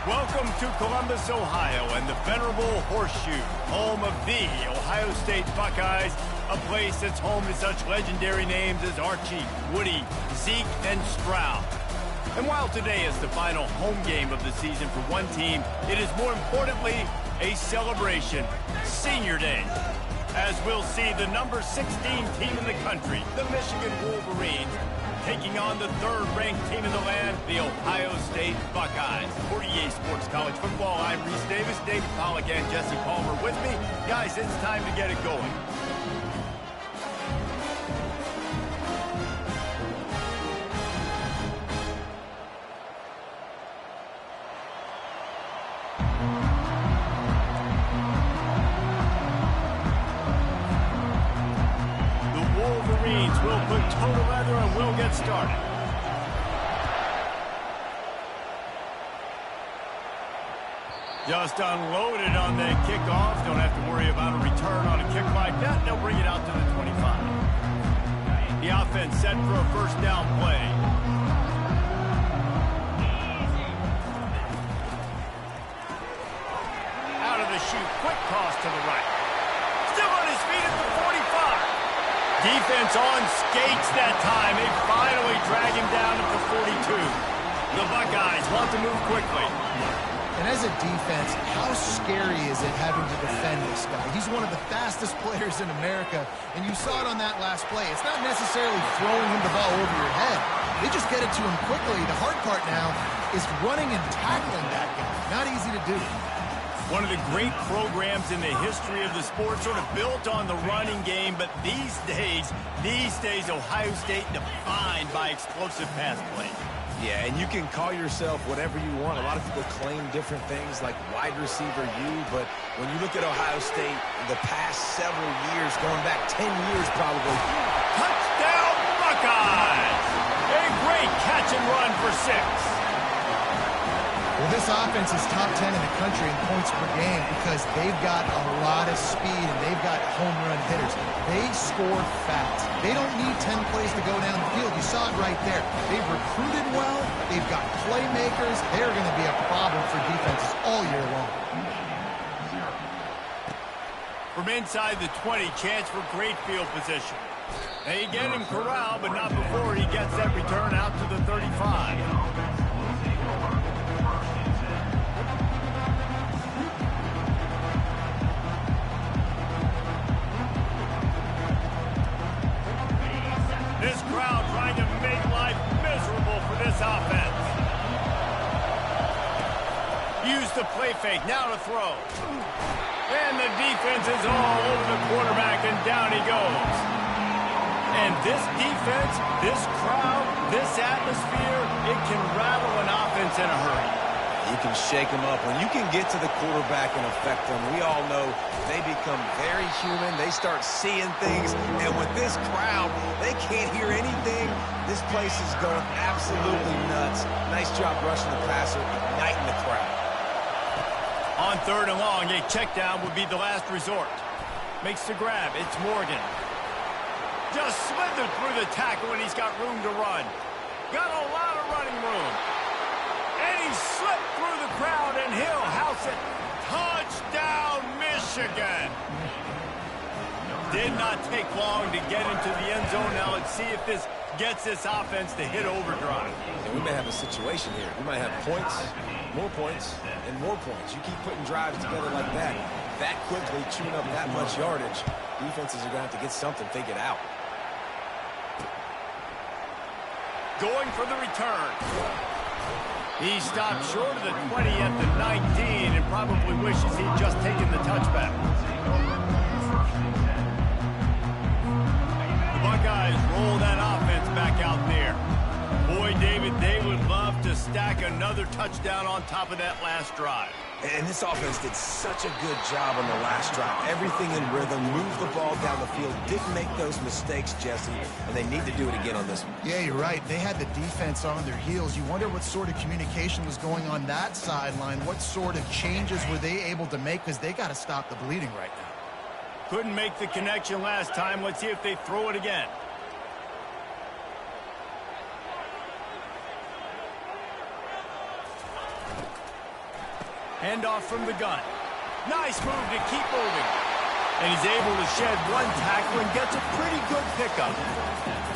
Welcome to Columbus, Ohio, and the venerable Horseshoe, home of the Ohio State Buckeyes, a place that's home to such legendary names as Archie, Woody, Zeke, and Stroud. And while today is the final home game of the season for one team, it is more importantly a celebration, Senior Day. As we'll see the number 16 team in the country, the Michigan Wolverines, taking on the third-ranked team in the land, the Ohio State Buckeyes. For EA Sports College Football, I'm Reese Davis, David Pollack, and Jesse Palmer with me. Guys, it's time to get it going. We'll put total leather and we'll get started. Just unloaded on the kickoff. Don't have to worry about a return on a kick like that. They'll bring it out to the 25. The offense set for a first down play. Out of the chute, quick cross to the right. Still on his feet at the 45. Defense on skates that time. They finally drag him down at the 42. The Buckeyes want to move quickly. And as a defense, how scary is it having to defend this guy? He's one of the fastest players in America, and you saw it on that last play. It's not necessarily throwing him the ball over your head. They just get it to him quickly. The hard part now is running and tackling that guy. Not easy to do. One of the great programs in the history of the sport, sort of built on the running game, but these days, Ohio State defined by explosive pass play. Yeah, and you can call yourself whatever you want. A lot of people claim different things like wide receiver U, but when you look at Ohio State, the past several years, going back 10 years probably. Touchdown Buckeyes! A great catch and run for 6. Well, this offense is top 10 in the country in points per game because they've got a lot of speed and they've got home run hitters. They score fast. They don't need 10 plays to go down the field. You saw it right there. They've recruited well. They've got playmakers. They're going to be a problem for defenses all year long. From inside the 20, chance for great field position. They get him corralled, but not before he gets that return out to the 35. This crowd trying to make life miserable for this offense. Use the play fake, now to throw. And the defense is all over the quarterback, and down he goes. And this defense, this crowd, this atmosphere, it can rattle an offense in a hurry. You can shake them up. When you can get to the quarterback and affect them, we all know they become very human. They start seeing things. And with this crowd, they can't hear anything. This place is going absolutely nuts. Nice job rushing the passer, igniting the crowd. On 3rd and long, a check down would be the last resort. Makes the grab. It's Morgan. Just slithered through the tackle, and he's got room to run. Got a lot of running room. And he slipped through the crowd, and he'll house it. Touchdown, Michigan! Did not take long to get into the end zone. Now let's see if this gets this offense to hit overdrive. And we may have a situation here. We might have points, and more points. You keep putting drives together like that quickly, chewing up that much yardage, defenses are going to have to get something figured out. Going for the return. He stopped short of the 20 at the 19 and probably wishes he'd just taken the touchback. The Buckeyes roll that offense back out there. Boy, David, they would love to stack another touchdown on top of that last drive. And this offense did such a good job on the last drive. Everything in rhythm, moved the ball down the field, didn't make those mistakes, Jesse, and they need to do it again on this one. Yeah, you're right. They had the defense on their heels. You wonder what sort of communication was going on that sideline. What sort of changes were they able to make? Because they got to stop the bleeding right now. Couldn't make the connection last time. Let's see if they throw it again. Handoff from the gun. Nice move to keep moving. And he's able to shed one tackle and gets a pretty good pickup.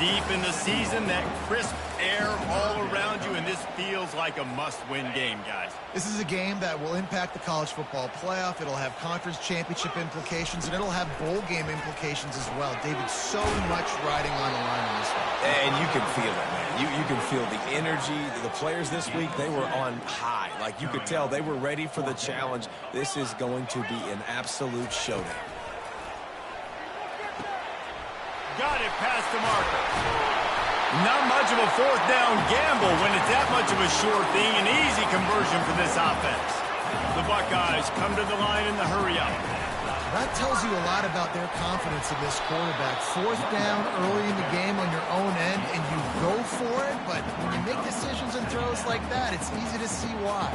Deep in the season, that crisp air all around you, and this feels like a must-win game, guys. This is a game that will impact the college football playoff. It'll have conference championship implications, and it'll have bowl game implications as well. David, so much riding on the line in this one. And you can feel it, man. You can feel the energy. The players this week, they were on high. Like, you could tell they were ready for the challenge. This is going to be an absolute showdown. Got it past the marker. Not much of a fourth down gamble when it's that much of a sure thing. An easy conversion for this offense. The Buckeyes come to the line in the hurry up. That tells you a lot about their confidence in this quarterback. Fourth down early in the game on your own end, and you go for it, but when you make decisions and throws like that, it's easy to see why.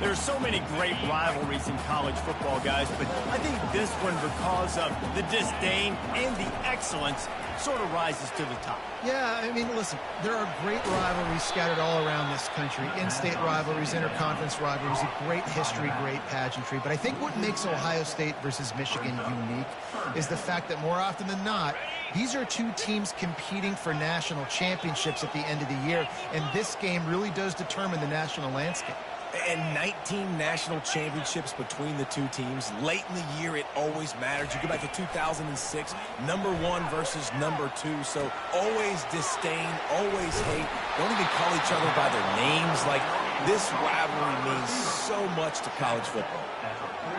There's so many great rivalries in college football, guys, but I think this one, because of the disdain and the excellence, sort of rises to the top. Yeah, I mean, listen, there are great rivalries scattered all around this country. In-state rivalries, interconference rivalries, a great history, great pageantry. But I think what makes Ohio State versus Michigan unique is the fact that more often than not, these are two teams competing for national championships at the end of the year, and this game really does determine the national landscape. And 19 national championships between the two teams. Late in the year, it always matters. You go back to 2006, number 1 versus number 2. So always disdain, always hate. Don't even call each other by their names. Like, this rivalry means so much to college football.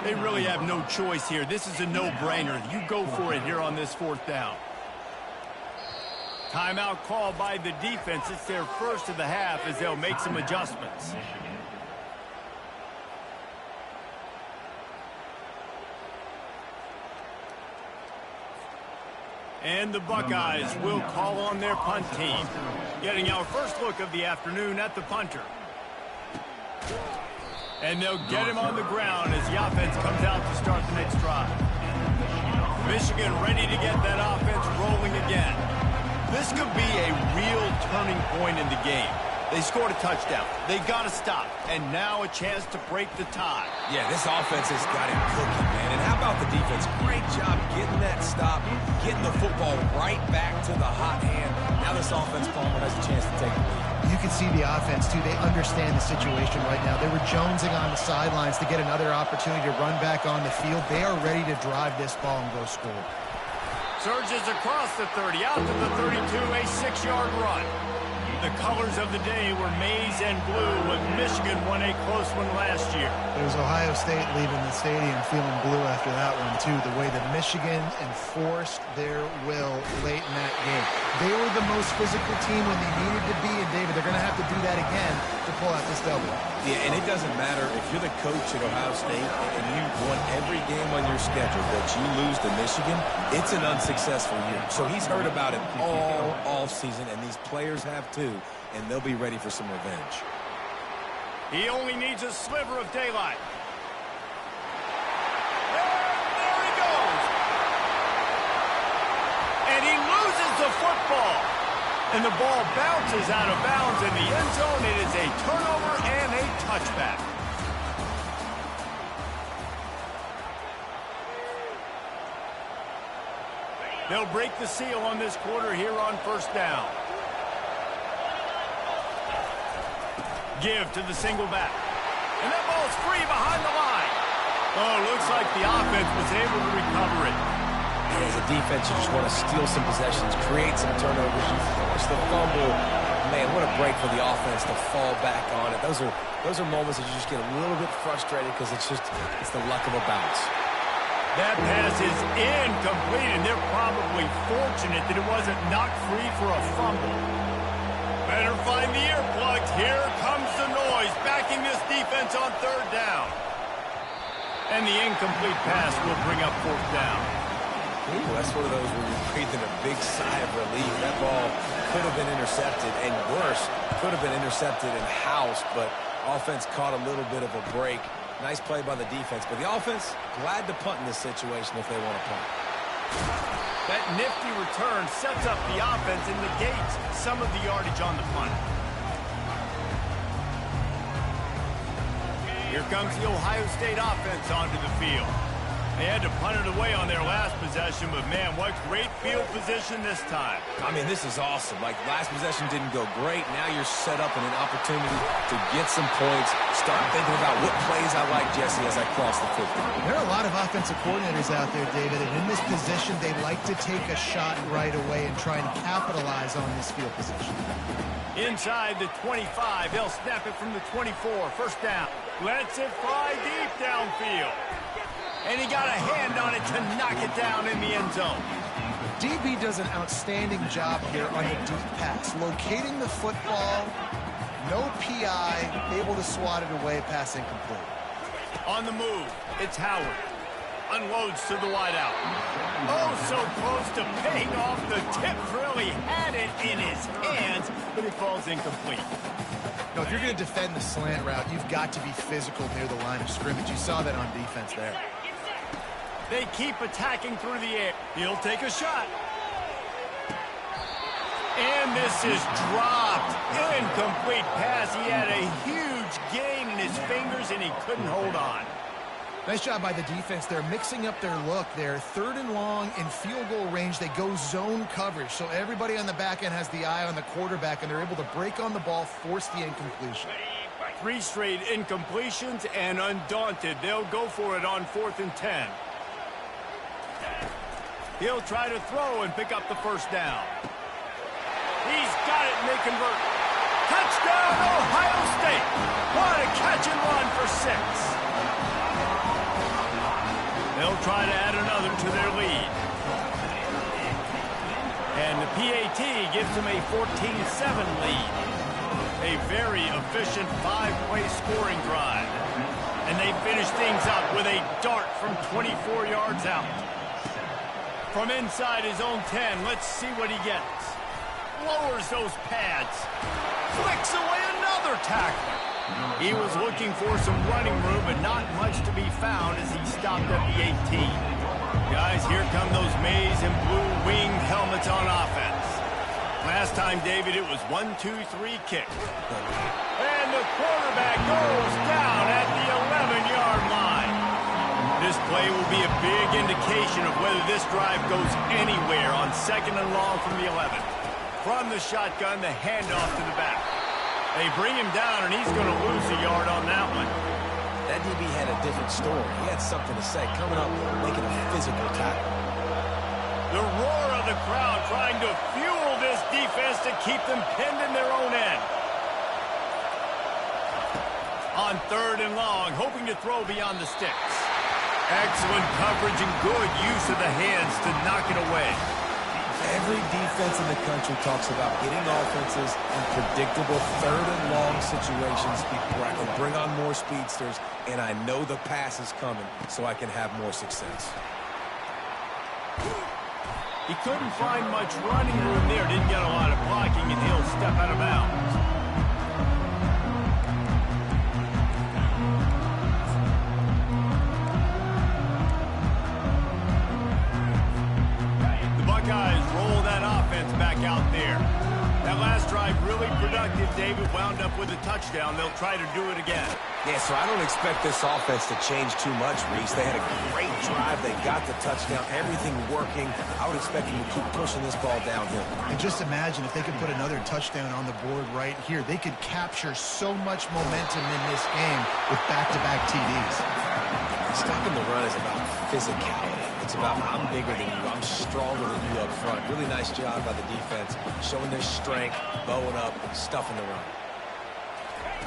They really have no choice here. This is a no-brainer. You go for it here on this fourth down. Timeout called by the defense. It's their first of the half as they'll make some adjustments. And the Buckeyes will call on their punt team. Getting our first look of the afternoon at the punter. And they'll get him on the ground as the offense comes out to start the next drive. Michigan ready to get that offense rolling again. This could be a real turning point in the game. They scored a touchdown. They got to stop. And now a chance to break the tie. Yeah, this offense has got it cooking, man. And how about the defense? Great job getting that stop, getting the football right back to the hot hand. Now this offense, Palmer, has a chance to take the lead. You can see the offense, too. They understand the situation right now. They were jonesing on the sidelines to get another opportunity to run back on the field. They are ready to drive this ball and go score. Surges across the 30, out to the 32, a 6-yard run. The colors of the day were maize and blue when Michigan won a close one last year. It was Ohio State leaving the stadium feeling blue after that one, too. The way that Michigan enforced their will late in that game. They were the most physical team when they needed to be, and David, they're going to have to do that again to pull out this W. Yeah, and it doesn't matter if you're the coach at Ohio State and you won every game on your schedule, but you lose to Michigan, it's an unsuccessful year. So he's heard about it all offseason, and these players have too, and they'll be ready for some revenge. He only needs a sliver of daylight. There he goes. And he loses the football. And the ball bounces out of bounds in the end zone. It is a turnover and a touchback. They'll break the seal on this quarter here on first down. Give to the single back. And that ball's free behind the line. Oh, looks like the offense was able to recover it. As a defense, you just want to steal some possessions, create some turnovers, you force the fumble. Man, what a break for the offense to fall back on it. Those are moments that you just get a little bit frustrated because it's the luck of a bounce. That pass is incomplete, and they're probably fortunate that it wasn't knocked free for a fumble. Better find the earplugs. Here comes the noise, backing this defense on third down. And the incomplete pass will bring up fourth down. Ooh, that's one of those where you're breathing a big sigh of relief. That ball could have been intercepted, and worse, could have been intercepted and housed, but offense caught a little bit of a break. Nice play by the defense, but the offense, glad to punt in this situation if they want to punt. That nifty return sets up the offense and negates some of the yardage on the punt. Here comes the Ohio State offense onto the field. They had to punt it away on their last possession, but man, what great field position this time. I mean, this is awesome. Like, last possession didn't go great. Now you're set up in an opportunity to get some points. Start thinking about what plays I like, Jesse, as I cross the 50. There are a lot of offensive coordinators out there, David, and in this position, they like to take a shot right away and try and capitalize on this field position. Inside the 25, they'll snap it from the 24. First down. Lets it fly deep downfield. And he got a hand on it to knock it down in the end zone. DB does an outstanding job here on the deep pass. Locating the football, no PI, able to swat it away, pass incomplete. On the move, it's Howard. Unloads to the wideout. Oh, so close to paying off. The tip really had it in his hands, but it falls incomplete. No, if you're going to defend the slant route, you've got to be physical near the line of scrimmage. You saw that on defense there. They keep attacking through the air. He'll take a shot. And this is dropped. Incomplete pass. He had a huge gain in his fingers, and he couldn't hold on. Nice job by the defense. They're mixing up their look. They're 3rd and long in field goal range. They go zone coverage. So everybody on the back end has the eye on the quarterback, and they're able to break on the ball, force the incompletion. 3 straight incompletions, and undaunted, they'll go for it on 4th and 10. He'll try to throw and pick up the first down. He's got it, and they convert. Touchdown, Ohio State! What a catch and run for 6. They'll try to add another to their lead. And the PAT gives them a 14-7 lead. A very efficient 5-play scoring drive. And they finish things up with a dart from 24 yards out. From inside his own 10, let's see what he gets. Lowers those pads. Flicks away another tackle. He was looking for some running room, but not much to be found as he stopped at the 18. Guys, here come those maize and blue wing helmets on offense. Last time, David, it was 1-2-3 kick. And the quarterback goes down at the 11-yard line. This play will be a big indication of whether this drive goes anywhere on 2nd and long from the 11. From the shotgun, the handoff to the back. They bring him down, and he's going to lose a yard on that one. That DB had a different story. He had something to say, coming up, making a physical tackle. The roar of the crowd trying to fuel this defense to keep them pinned in their own end. On 3rd and long, hoping to throw beyond the sticks. Excellent coverage and good use of the hands to knock it away. Every defense in the country talks about getting offenses in predictable 3rd and long situations where I can bring on more speedsters, and I know the pass is coming, so I can have more success. He couldn't find much running room there, didn't get a lot of blocking, and he'll step out of bounds. Buckeyes roll that offense back out there. That last drive really productive. David wound up with a touchdown. They'll try to do it again. Yeah, so I don't expect this offense to change too much, Reese. They had a great drive. They got the touchdown. Everything working. I would expect them to keep pushing this ball downhill. And just imagine if they could put another touchdown on the board right here. They could capture so much momentum in this game with back-to-back TDs. Stopping the run is about physicality. It's about I'm bigger than you, I'm stronger than you up front. Really nice job by the defense, showing their strength, bowing up, stuffing the run.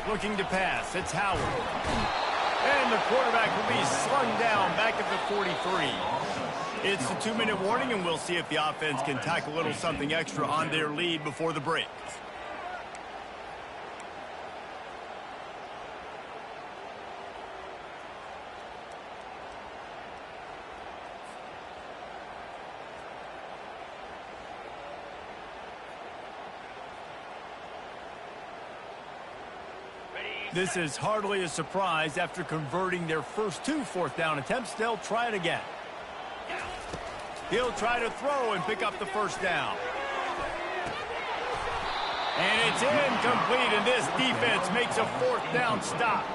Looking to pass, it's Howard. And the quarterback will be slung down back at the 43. It's a 2-minute warning, and we'll see if the offense can tack a little something extra on their lead before the break. This is hardly a surprise. After converting their first 2 4th-down attempts, they'll try it again. He'll try to throw and pick up the first down. And it's incomplete, and this defense makes a 4th down stop.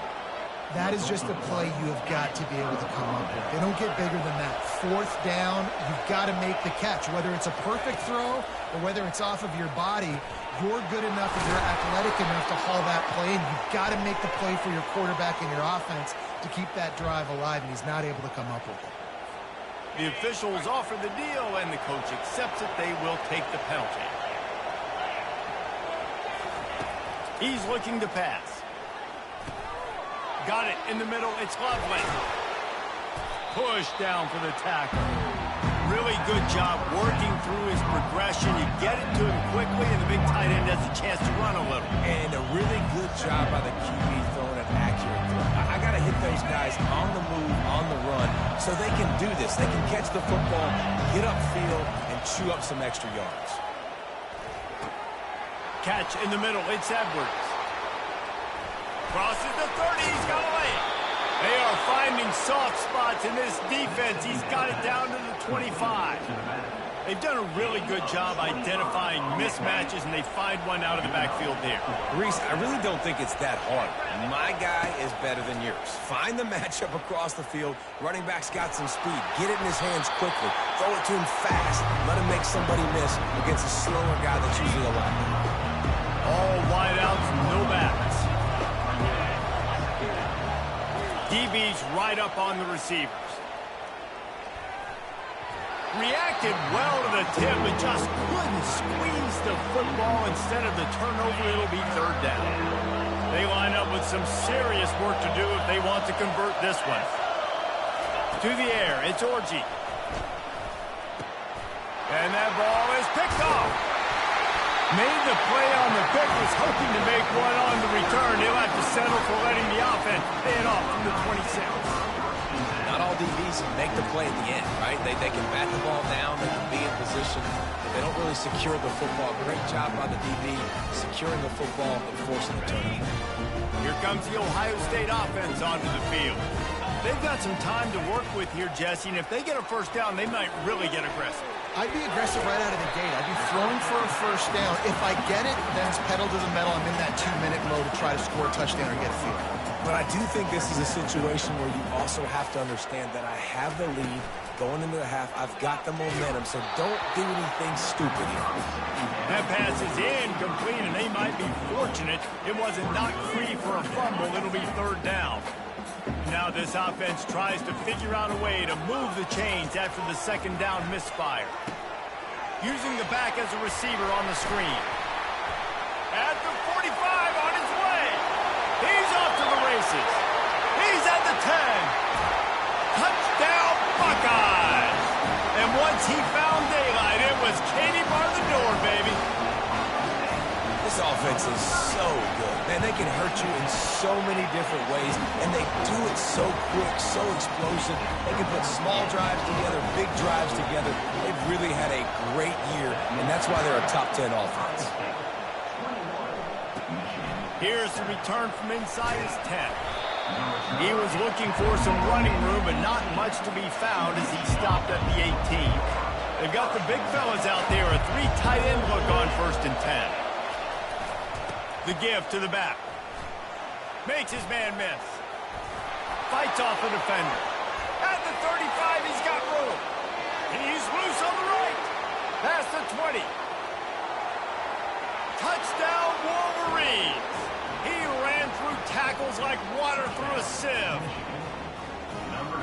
That is just a play you have got to be able to come up with. They don't get bigger than that. Fourth down, you've got to make the catch. Whether it's a perfect throw or whether it's off of your body, you're good enough and you're athletic enough to haul that play in. You've got to make the play for your quarterback and your offense to keep that drive alive, and he's not able to come up with it. The officials offer the deal, and the coach accepts it. They will take the penalty. He's looking to pass. Got it in the middle. It's Lovely. Push down for the tackle. Really good job working through his progression. You get it to him quickly, and the big tight end has a chance to run a little. And a really good job by the QB throwing an accurate throw. I got to hit those guys on the move, on the run, so they can do this. They can catch the football, get upfield, and chew up some extra yards. Catch in the middle. It's Edwards. Crosses the 30. He's got to lay it. They are finding soft spots in this defense. He's got it down to the 25. They've done a really good job identifying mismatches, and they find one out of the backfield there. Reese, I really don't think it's that hard. My guy is better than yours. Find the matchup across the field. Running back's got some speed. Get it in his hands quickly. Throw it to him fast. Let him make somebody miss against a slower guy that's usually a linebacker. All wideouts, no backs. DB's right up on the receivers. Reacted well to the tip, but just couldn't squeeze the football. Instead of the turnover, it'll be third down. They line up with some serious work to do if they want to convert this one. To the air, it's Orji. And that ball is picked off. Made the play on the pick, was hoping to make one on the return. He'll have to settle for letting the offense pay it off from the 26. Not all DBs make the play at the end, right? They can bat the ball down, they can be in position, but they don't really secure the football. Great job by the DB securing the football and forcing the turnover. Here comes the Ohio State offense onto the field. They've got some time to work with here, Jesse, and if they get a first down, they might really get aggressive. I'd be aggressive right out of the gate. I'd be throwing for a first down. If I get it, then it's pedal to the metal. I'm in that 2-minute mode to try to score a touchdown or get a field. But I do think this is a situation where you also have to understand that I have the lead going into the half. I've got the momentum, so don't do anything stupid here. That pass is incomplete, and they might be fortunate it wasn't knocked free for a fumble. It'll be third down. Now this offense tries to figure out a way to move the chains after the second down misfire. Using the back as a receiver on the screen. At the 45, on his way. He's off to the races. He's at the 10. Touchdown, Buckeyes. And once he found daylight, it was Katie bar the door, baby. This offense is so good. Man, they can hurt you in so many different ways, and they do it so quick, so explosive. They can put small drives together, big drives together. They've really had a great year, and that's why they're a top 10 offense. Here's the return from inside his 10. He was looking for some running room, but not much to be found as he stopped at the 18. They've got the big fellas out there, a 3 tight end look on 1st and 10. The give to the back. Makes his man miss. Fights off the defender. At the 35, he's got room. He's loose on the right. Past the 20. Touchdown, Wolverines. He ran through tackles like water through a sieve.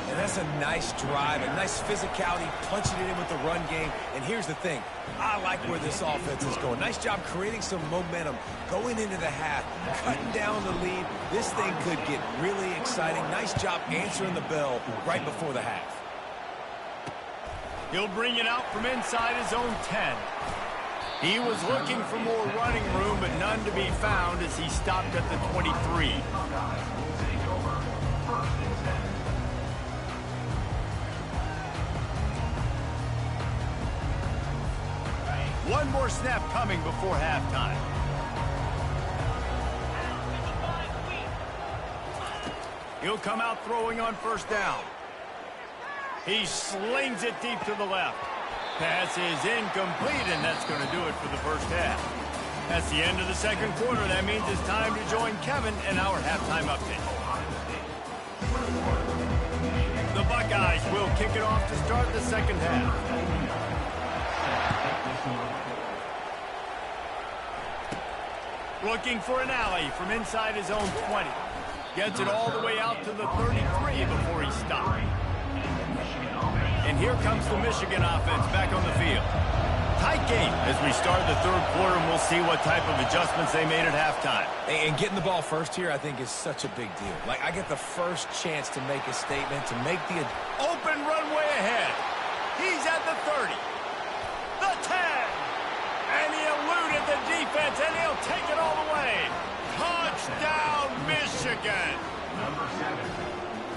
And that's a nice drive, a nice physicality, punching it in with the run game. And here's the thing. I like where this offense is going. Nice job creating some momentum, going into the half, cutting down the lead. This thing could get really exciting. Nice job answering the bell right before the half. He'll bring it out from inside his own 10. He was looking for more running room, but none to be found as he stopped at the 23. One more snap coming before halftime. He'll come out throwing on 1st down. He slings it deep to the left. Pass is incomplete, and that's going to do it for the first half. That's the end of the second quarter. That means it's time to join Kevin in our halftime update. The Buckeyes will kick it off to start the second half. Looking for an alley from inside his own 20. Gets it all the way out to the 33 before he stopped. And here comes the Michigan offense back on the field. Tight game as we start the third quarter, and we'll see what type of adjustments they made at halftime. And getting the ball first here, I think, is such a big deal. Like, I get the first chance to make a statement, to make the open runway ahead. He's at the 30. The 10. And he eluded the defense, and he'll take it all the way. Touchdown, Michigan. Number 7.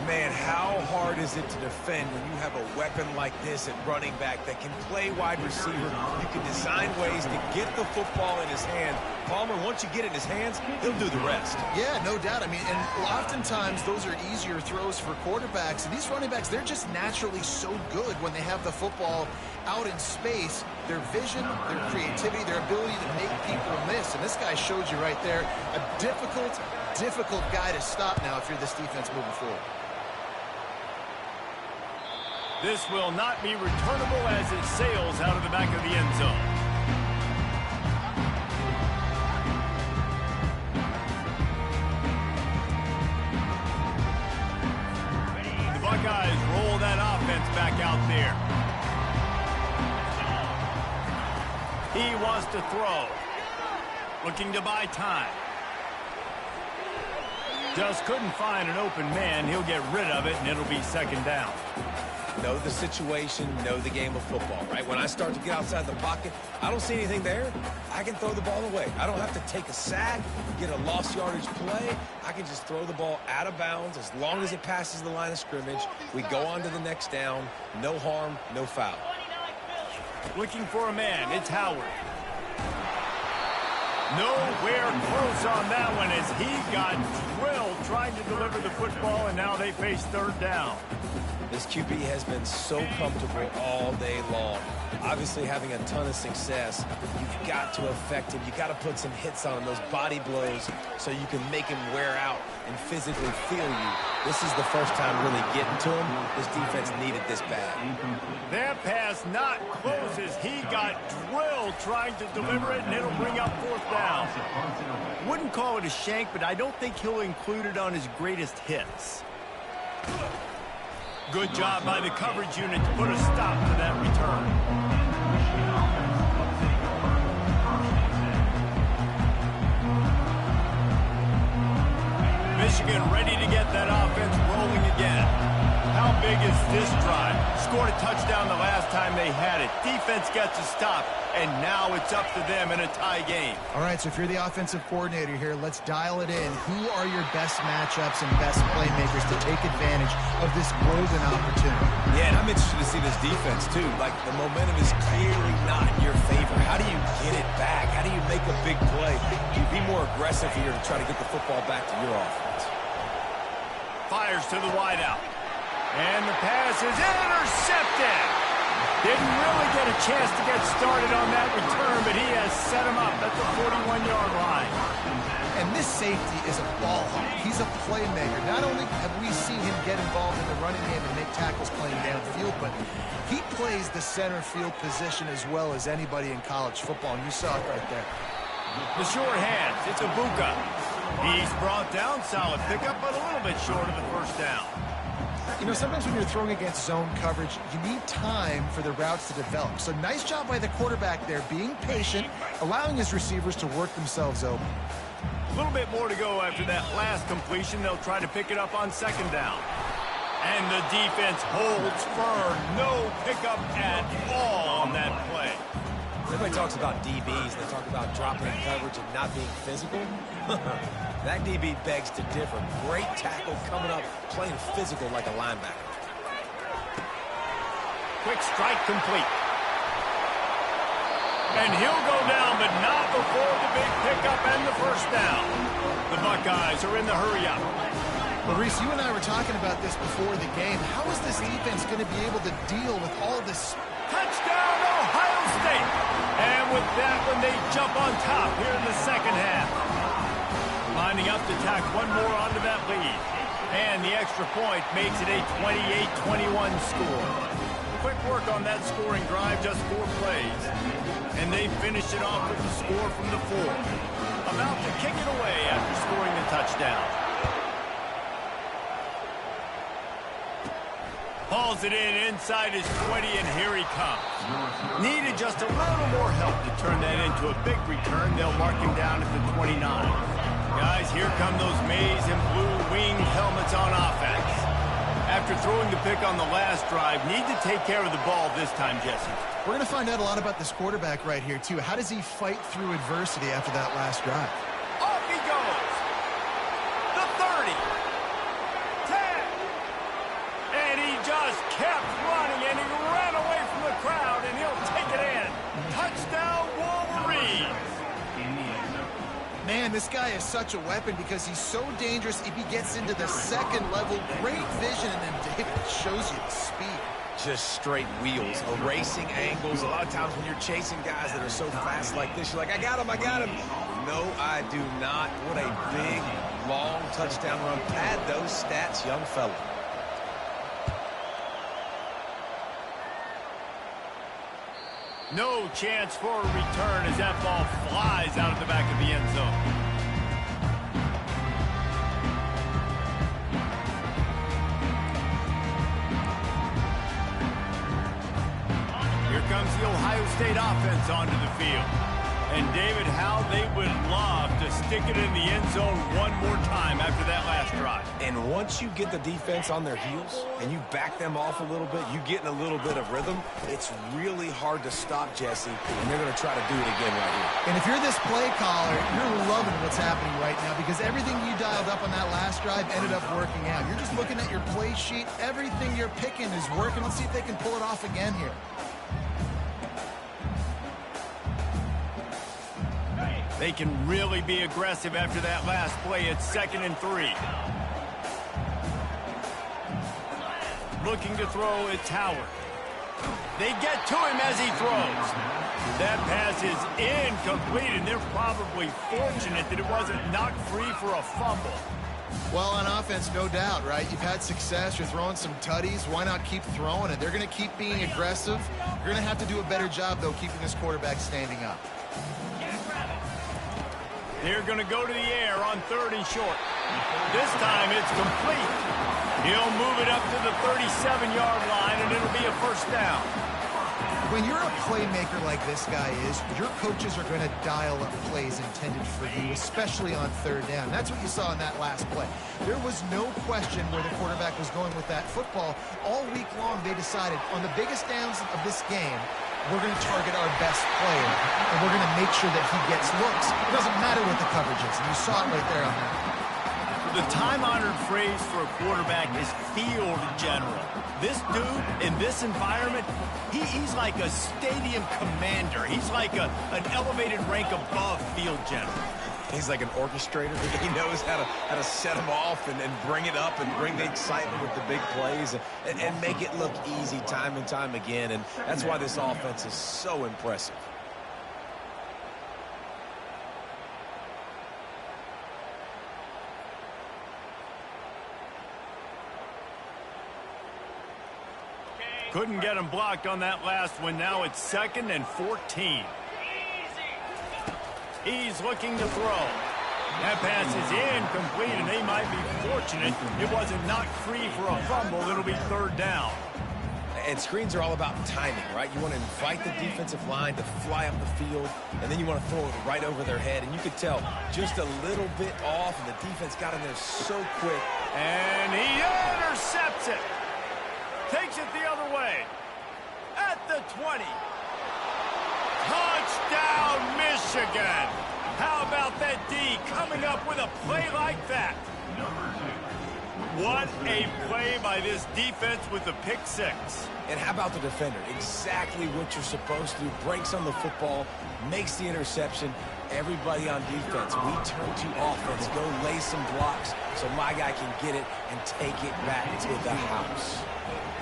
Man, how hard is it to defend when you have a weapon like this at running back that can play wide receiver? You can design ways to get the football in his hand. Palmer, once you get it in his hands, he'll do the rest. Yeah, no doubt. I mean, and oftentimes those are easier throws for quarterbacks. And these running backs, they're just naturally so good when they have the football out in space. Their vision, their creativity, their ability to make people miss. And this guy showed you right there a difficult guy to stop now if you're this defense moving forward. This will not be returnable as it sails out of the back of the end zone. The Buckeyes roll that offense back out there. He wants to throw. Looking to buy time. Just couldn't find an open man. He'll get rid of it, and it'll be second down. Know the situation, know the game of football, right? When I start to get outside the pocket, I don't see anything there, I can throw the ball away. I don't have to take a sack, get a lost yardage play. I can just throw the ball out of bounds as long as it passes the line of scrimmage. We go on to the next down. No harm, no foul. Looking for a man. It's Howard. Nowhere close on that one as he got drilled trying to deliver the football, and now they face third down. This QB has been so comfortable all day long. Obviously having a ton of success. You've got to affect him. You've got to put some hits on him, those body blows, so you can make him wear out and physically feel you. This is the first time really getting to him. This defense needed this bad. That pass not close as he got drilled trying to deliver it, and it'll bring up fourth down. Wouldn't call it a shank, but I don't think he'll include it on his greatest hits. Good job by the coverage unit to put a stop to that return. Michigan ready to get that offense rolling again. How big is this drive? Scored a touchdown the last time they had it. Defense gets a stop, and now it's up to them in a tie game. All right, so if you're the offensive coordinator here, let's dial it in. Who are your best matchups and best playmakers to take advantage of this golden opportunity? Yeah, and I'm interested to see this defense, too. Like, the momentum is clearly not in your favor. How do you get it back? How do you make a big play? You be more aggressive here to try to get the football back to your offense. Fires to the wideout. And the pass is intercepted. Didn't really get a chance to get started on that return, but he has set him up at the 41-yard line. And this safety is a ball hawk. He's a playmaker. Not only have we seen him get involved in the running game and make tackles playing downfield, but he plays the center field position as well as anybody in college football, and you saw it right there. The short hands, it's Ibuka. He's brought down, solid pickup, but a little bit short of the first down. You know, sometimes when you're throwing against zone coverage, you need time for the routes to develop. So nice job by the quarterback there, being patient, allowing his receivers to work themselves open. A little bit more to go after that last completion. They'll try to pick it up on second down. And the defense holds firm. No pickup at all on that play. Everybody talks about DBs. They talk about dropping coverage and not being physical. That DB begs to differ. Great tackle coming up, playing physical like a linebacker. Quick strike complete. And he'll go down, but not before the big pickup and the first down. The Buckeyes are in the hurry-up. Well, Reese, you and I were talking about this before the game. How is this defense going to be able to deal with all this? Touchdown, Ohio State! And with that one, they jump on top here in the second half. Lining up to tack one more onto that lead. And the extra point makes it a 28-21 score. Quick work on that scoring drive, just 4 plays. And they finish it off with the score from the 4. About to kick it away after scoring the touchdown. Hauls it in inside his 20, and here he comes. Needed just a little more help to turn that into a big return. They'll mark him down at the 29. Guys, here come those maize and blue winged helmets on offense. After throwing the pick on the last drive, need to take care of the ball this time, Jesse. We're going to find out a lot about this quarterback right here, too. How does he fight through adversity after that last drive? Off he goes. The 30. 10. And he just kept running, and he ran away from the crowd, and he'll take it in. Touchdown, Wolverines. Man, this guy is such a weapon because he's so dangerous if he gets into the second level. Great vision, and then David shows you the speed. Just straight wheels, erasing angles. A lot of times when you're chasing guys that are so fast like this, you're like, I got him, I got him. No, I do not. What a big, long touchdown run. Pad those stats, young fella. No chance for a return as that ball flies out of the back of the end zone. Here comes the Ohio State offense onto the field. And David, how they would love to stick it in the end zone one more time after that last drive. And once you get the defense on their heels and you back them off a little bit, you get in a little bit of rhythm, it's really hard to stop, Jesse, and they're going to try to do it again right here. And if you're this play caller, you're loving what's happening right now because everything you dialed up on that last drive ended up working out. You're just looking at your play sheet. Everything you're picking is working. Let's see if they can pull it off again here. They can really be aggressive after that last play. It's 2nd and 3. Looking to throw, it's Howard. They get to him as he throws. That pass is incomplete, and they're probably fortunate that it wasn't knocked free for a fumble. Well, on offense, no doubt, right? You've had success. You're throwing some tutties. Why not keep throwing it? They're going to keep being aggressive. You're going to have to do a better job, though, keeping this quarterback standing up. They're going to go to the air on 3rd and short. This time it's complete. He'll move it up to the 37-yard line, and it'll be a first down. When you're a playmaker like this guy is, your coaches are going to dial up plays intended for you, especially on 3rd down. That's what you saw in that last play. There was no question where the quarterback was going with that football. All week long, they decided on the biggest downs of this game, we're going to target our best player, and we're going to make sure that he gets looks. It doesn't matter what the coverage is, and you saw it right there on that. The time-honored phrase for a quarterback is field general. This dude, in this environment, he's like a stadium commander. He's like an elevated rank above field general. He's like an orchestrator. He knows how to set them off and bring it up and bring the excitement with the big plays and make it look easy time and time again. And that's why this offense is so impressive. Couldn't get him blocked on that last one. Now it's 2nd and 14. He's looking to throw. That pass is incomplete, and they might be fortunate it wasn't knocked free for a fumble. It'll be 3rd down. And screens are all about timing, right? You want to invite the defensive line to fly up the field, and then you want to throw it right over their head. And you could tell just a little bit off, and the defense got in there so quick. And he intercepts it. Takes it the other way. At the 20. Touchdown, Michigan. How about that D coming up with a play like that? What a play by this defense with the pick 6. And how about the defender? Exactly what you're supposed to do. Breaks on the football, makes the interception. Everybody on defense, we turn to offense. Go lay some blocks so my guy can get it and take it back to the house.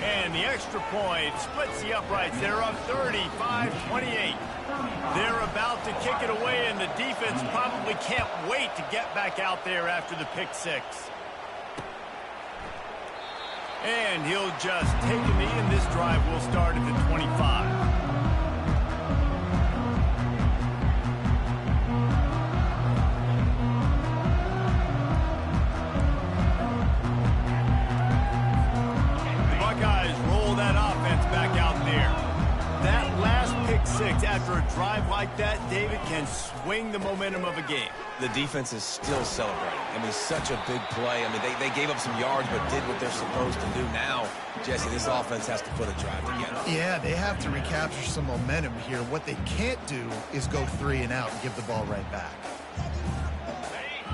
And the extra point splits the uprights. They're up 35-28. They're about to kick it away, and the defense probably can't wait to get back out there after the pick 6. And he'll just take a knee, and this drive will start at the 25. The Buckeyes roll that offense back out there. That last pick six after a drive like that, David, can swing the momentum of a game. The defense is still celebrating. I mean, such a big play. I mean, they gave up some yards but did what they're supposed to do. Now, Jesse, this offense has to put a drive together. Yeah, they have to recapture some momentum here. What they can't do is go 3 and out and give the ball right back.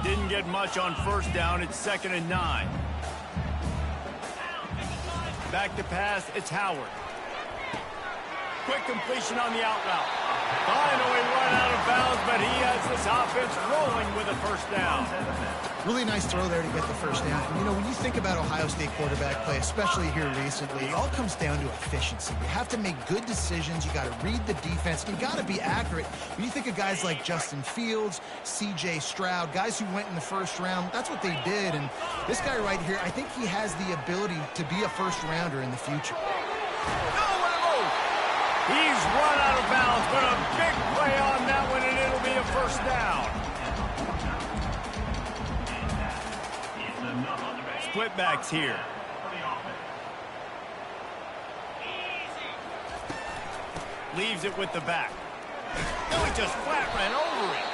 Didn't get much on first down. It's 2nd and 9. Back to pass. It's Howard. Quick completion on the out route. Finally run out of bounds, but he has this offense rolling with a first down. Really nice throw there to get the first down. And, you know, when you think about Ohio State quarterback play, especially here recently, it all comes down to efficiency. You have to make good decisions. You got to read the defense. You got to be accurate. When you think of guys like Justin Fields, C.J. Stroud, guys who went in the first round, that's what they did. And this guy right here, I think he has the ability to be a first rounder in the future. He's run out of bounds, but a big play on that one, and it'll be a first down. Split backs here. Leaves it with the back. No, he just flat ran over it.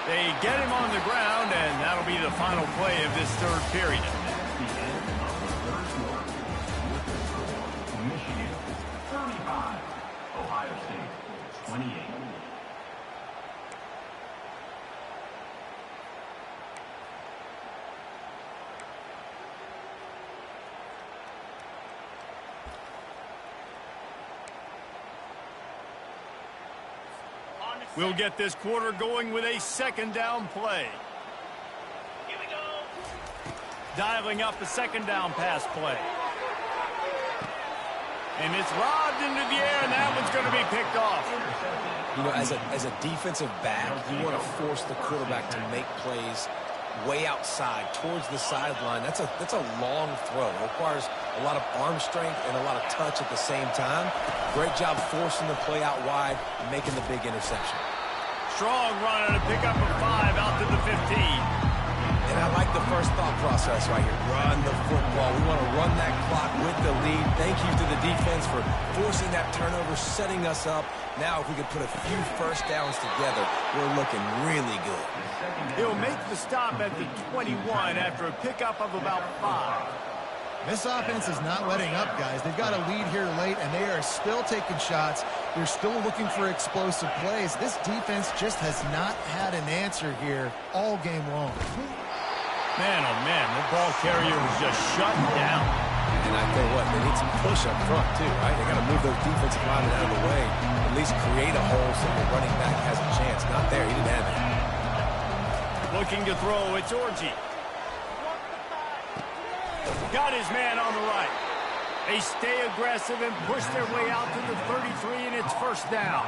They get him on the ground, and that'll be the final play of this third period. We'll get this quarter going with a 2nd down play. Here we go. Dialing up a 2nd down pass play. And it's lobbed into the air, and that one's going to be picked off. You know, as a defensive back, you want to force the quarterback to make plays way outside towards the sideline. That's a long throw. It requires a lot of arm strength and a lot of touch at the same time. Great job forcing the play out wide and making the big interception. Strong run on a pickup of 5 out to the 15. And I like the first thought process right here. Run the football. We want to run that clock with the lead. Thank you to the defense for forcing that turnover, setting us up. Now, if we could put a few first downs together, we're looking really good. He'll make the stop at the 21 after a pickup of about 5. This offense is not letting up, guys. They've got a lead here late, and they are still taking shots. They're still looking for explosive plays. This defense just has not had an answer here all game long. Man, oh man, the ball carrier was just shut down. And I tell you what, they need some push up front too, right? They got to move those defensive linemen out of the way, at least create a hole so the running back has a chance. Not there, he didn't have it. Looking to throw, it's Orji. Got his man on the right. They stay aggressive and push their way out to the 33, and it's first down.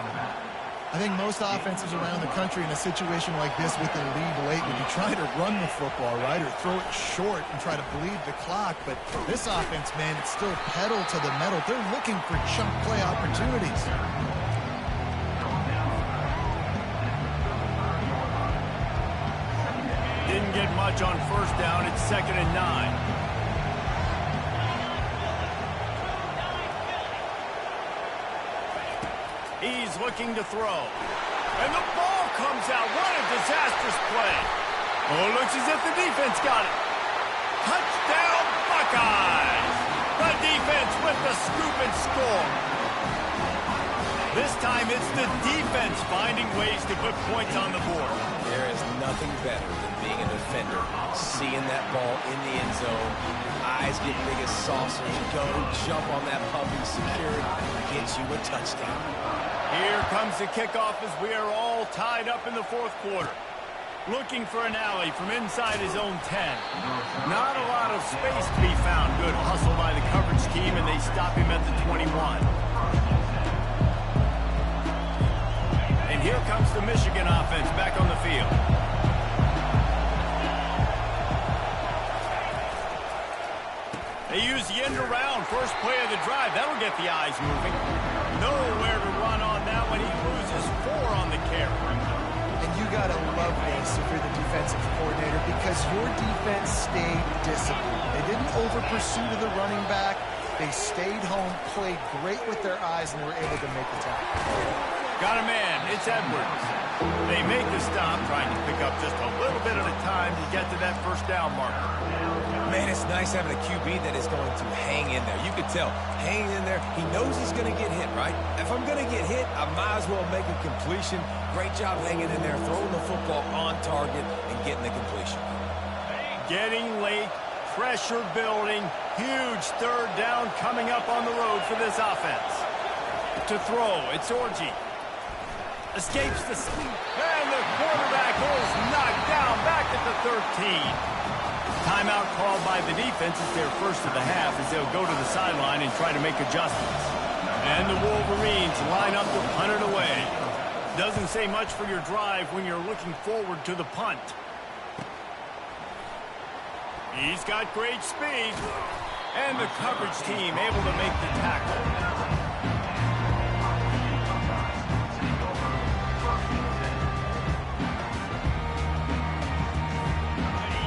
I think most offenses around the country in a situation like this with a lead late would be trying to run the football, right, or throw it short and try to bleed the clock. But this offense, man, it's still pedal to the metal. They're looking for chunk play opportunities. Didn't get much on first down. It's 2nd and 9. He's looking to throw. And the ball comes out. What a disastrous play. Oh, looks as if the defense got it. Touchdown, Buckeyes. The defense with the scoop and score. This time it's the defense finding ways to put points on the board. There is nothing better than being a defender, seeing that ball in the end zone. Eyes get big as saucers. Go, jump on that puppy, secure it, gets you a touchdown. Here comes the kickoff as we are all tied up in the fourth quarter. Looking for an alley from inside his own 10. Not a lot of space to be found. Good hustle by the coverage team, and they stop him at the 21. And here comes the Michigan offense back on the field. They use the end around. First play of the drive. That'll get the eyes moving. Nowhere to run on that one. He loses 4 on the carry. And you got to love this if you're the defensive coordinator because your defense stayed disciplined. They didn't over-pursue to the running back. They stayed home, played great with their eyes, and they were able to make the tackle. Got a man. It's Edwards. They make the stop, trying to pick up just a little bit at a time to get to that first down marker. Man, it's nice having a QB that is going to hang in there. You can tell, hanging in there, he knows he's going to get hit, right? If I'm going to get hit, I might as well make a completion. Great job hanging in there, throwing the football on target, and getting the completion. Getting late, pressure building, huge third down coming up on the road for this offense. To throw, it's Orji. Escapes the sweep, and the quarterback is knocked down back at the 13. Timeout called by the defense is their first of the half as they'll go to the sideline and try to make adjustments. And the Wolverines line up to punt it away. Doesn't say much for your drive when you're looking forward to the punt. He's got great speed. And the coverage team able to make the tackle.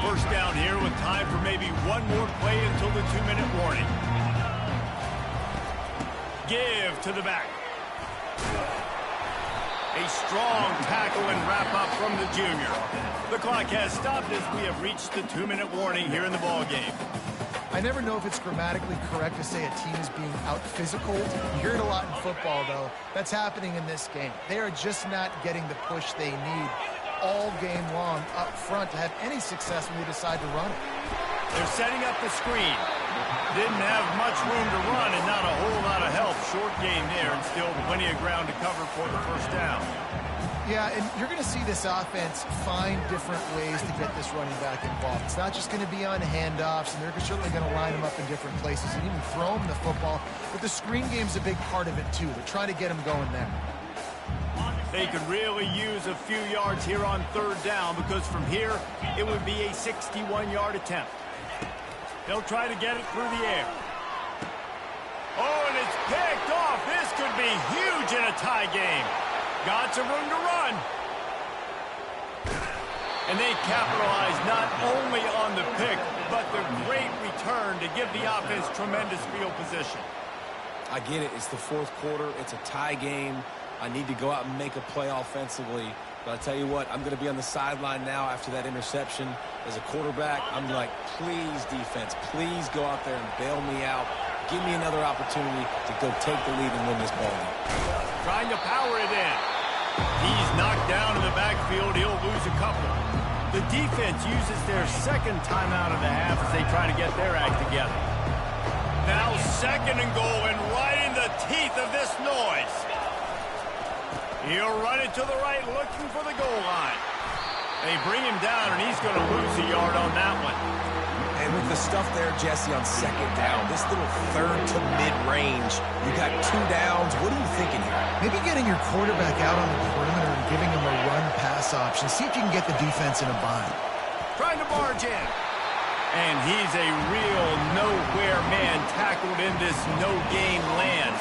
First down here with time for maybe one more play until the 2-minute warning. Give to the back. A strong tackle and wrap up from the junior. The clock has stopped as we have reached the 2-minute warning here in the ball game. I never know if it's grammatically correct to say a team is being out-physical. You hear it a lot in football, though. That's happening in this game. They are just not getting the push they need all game long up front to have any success when they decide to run it. They're setting up the screen. Didn't have much room to run and not a whole lot of help. Short game there and still plenty of ground to cover for the first down. Yeah, and you're going to see this offense find different ways to get this running back involved. It's not just going to be on handoffs, and they're certainly going to line them up in different places and even throw them the football. But the screen game's a big part of it, too. They're trying to get them going there. They could really use a few yards here on third down because from here, it would be a 61-yard attempt. They'll try to get it through the air. Oh, and it's picked off. This could be huge in a tie game. Got some room to run. And they capitalize not only on the pick, but the great return to give the offense tremendous field position. I get it. It's the fourth quarter. It's a tie game. I need to go out and make a play offensively. But I tell you what, I'm going to be on the sideline now after that interception. As a quarterback, I'm like, please, defense, please go out there and bail me out. Give me another opportunity to go take the lead and win this ball game. Trying to power it in. He's knocked down in the backfield. He'll lose a couple. The defense uses their second timeout of the half as they try to get their act together. Now second and goal and right in the teeth of this noise. He'll run it to the right, looking for the goal line. They bring him down, and he's going to lose a yard on that one. And with the stuff there, Jesse, on second down, this little third to mid-range, you got 2 downs. What are you thinking here? Maybe getting your quarterback out on the perimeter and giving him a run-pass option. See if you can get the defense in a bind. Trying to barge in. And he's a real nowhere man tackled in this no-game land.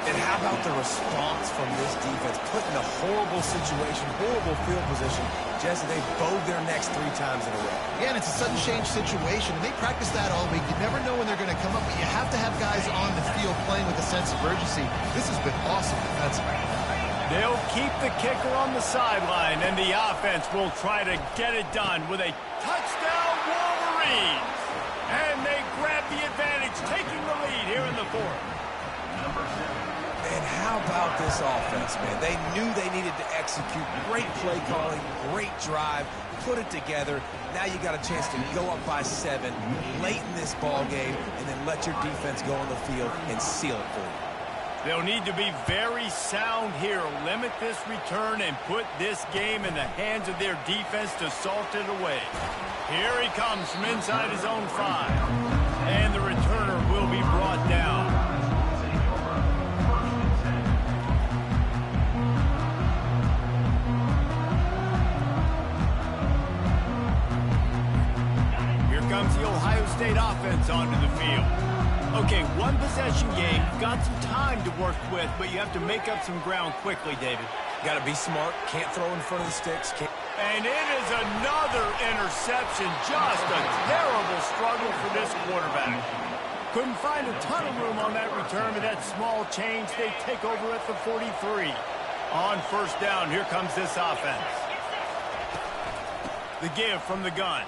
And how about the response from this defense? Put in a horrible situation, horrible field position. Jesse, they bowed their necks 3 times in a row. Yeah, and it's a sudden change situation. And they practice that all week. You never know when they're going to come up, but you have to have guys on the field playing with a sense of urgency. This has been awesome defensively. They'll keep the kicker on the sideline, and the offense will try to get it done with a touchdown Wolverines. And they grab the advantage, taking the lead here in the fourth. And how about this offense, man? They knew they needed to execute. Great play calling, great drive, put it together. Now you got a chance to go up by 7 late in this ball game and then let your defense go on the field and seal it for you. They'll need to be very sound here. Limit this return and put this game in the hands of their defense to salt it away. Here he comes from inside his own 5. And the returner will be brought down. comes the Ohio State offense onto the field. Okay, one possession game. You've got some time to work with, but you have to make up some ground quickly, David. Got to be smart. Can't throw in front of the sticks. And it is another interception. Just a terrible struggle for this quarterback. Couldn't find a ton of room on that return, but that small change, they take over at the 43. On first down, here comes this offense. The give from the gun.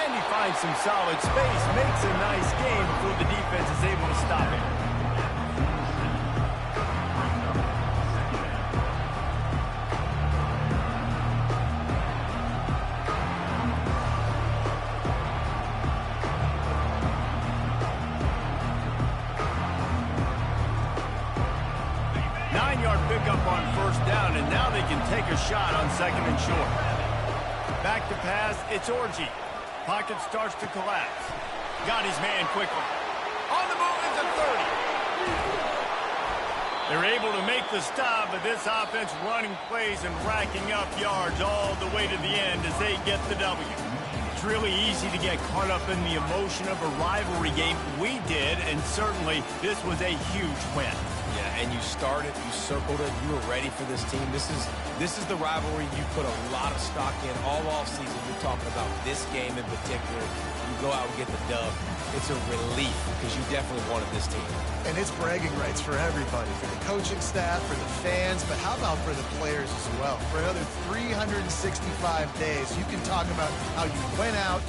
And he finds some solid space, makes a nice game before the defense is able to stop him. Pickup on first down, and now they can take a shot on second and short. Back to pass, it's Orji. Pocket starts to collapse. Got his man quickly. On the move is the 30. They're able to make the stop, but this offense running plays and racking up yards all the way to the end as they get the W. It's really easy to get caught up in the emotion of a rivalry game. We did, and certainly this was a huge win. Yeah, and you started, you circled it, you were ready for this team. This is the rivalry you put a lot of stock in all offseason. You're talking about this game in particular. You go out and get the dub. It's a relief because you definitely wanted this team. And it's bragging rights for everybody, for the coaching staff, for the fans, but how about for the players as well? For another 365 days, you can talk about how you went out,